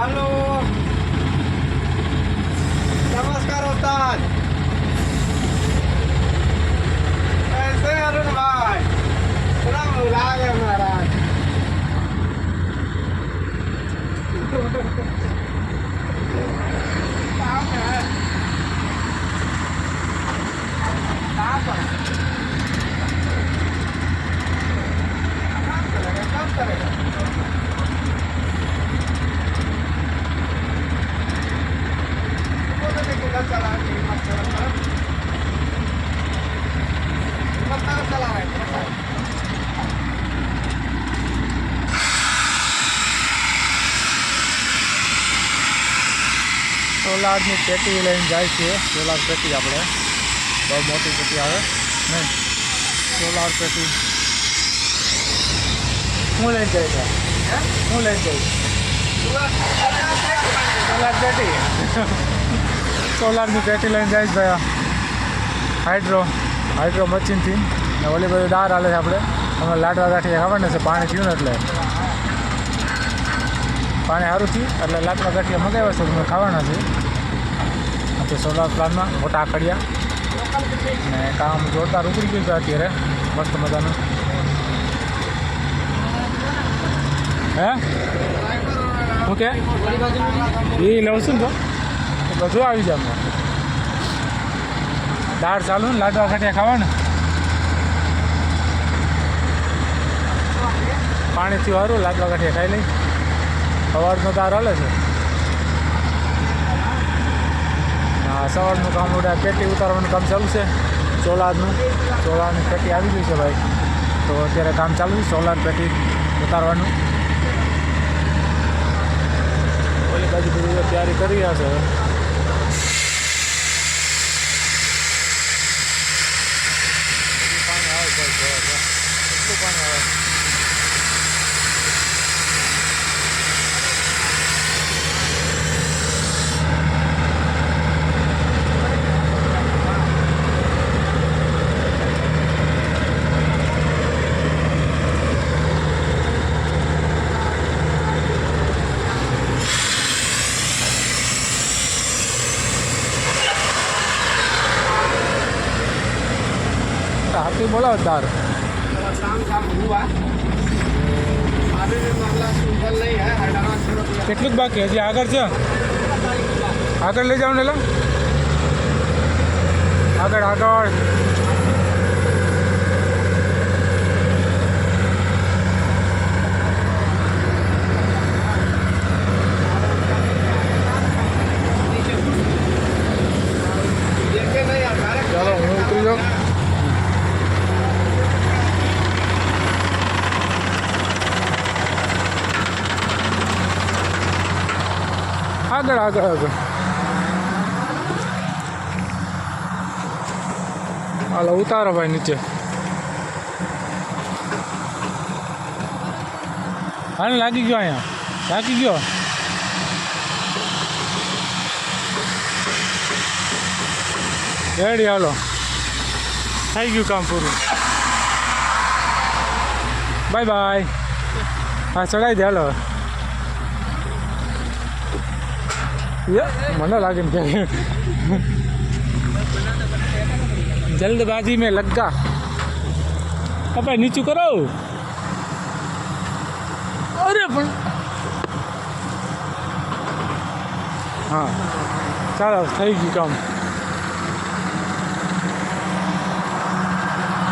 hello नमस्कार उस्ताद कैसे अरुण भाई पूरा भुला गए महाराज काम है काम करेगा સોલારની પેટી લઈને જાય છે સોલાર પેટી આપણે બહુ મોટી પેટી આવે નહીં સોલાર પેટી હું લઈને જાય છે હું લઈને જઈશ સોલાર પેટી સોલારની પેટી લઈને જાય છે ભાઈ હાઇડ્રો મશીનથી ને ઓલી બધી દાળ હાલે છે આપણે અમે લાડવા ગાંઠિયા ખાવાના છે પાણી થયું ને એટલે પાણી સારું થયું એટલે લાડવા ગાંઠિયા મગાવ્યા છે તમે ખાવાના છે આપણે સોલાર પ્લાનમાં મોટા આખડિયા ને કામ જોરદાર ઉપડી ગયું છે અત્યારે મસ્ત મજાનું હે ઓકે એ લઉં છું ને તો બધું આવી જાય અમને દાળ ચાલુ ને લાડવા ગાંઠિયા ખાવાના પાણીથી સારું લાડવા ગાંઠિયા ખાઈ લઈ સવારનો દાળ હાલે છે હા સવારનું કામ ઉડા પેટી ઉતારવાનું કામ ચાલુ છે સોલારની પેટી આવી ગઈ છે ભાઈ તો અત્યારે કામ ચાલુ છે સોલાર પેટી ઉતારવાનું ઓલી બાજુ બધી તૈયારી કરી રહ્યા છે હવે પાણી આવે ભાઈ કેટલું પાણી આવે हाथी बोला दार કેટલું જ બાકી હજી આગળ છે આગળ લઈ જાઓ ને આગળ આગળ ચાલો હું ઉતરી જાઉં આગળ આગળ આગળ હાલો ઉતારો ભાઈ નીચે હાલ લાગી ગયો અહીંયા લાગી ગયો રેડી હાલો થઈ ગયું કામ પૂરું બાય બાય હા ચડાવી દે હાલો મને लागे जल्दबाजी में लगा अब नीचू करो अरे हाँ चलो थी गयु काम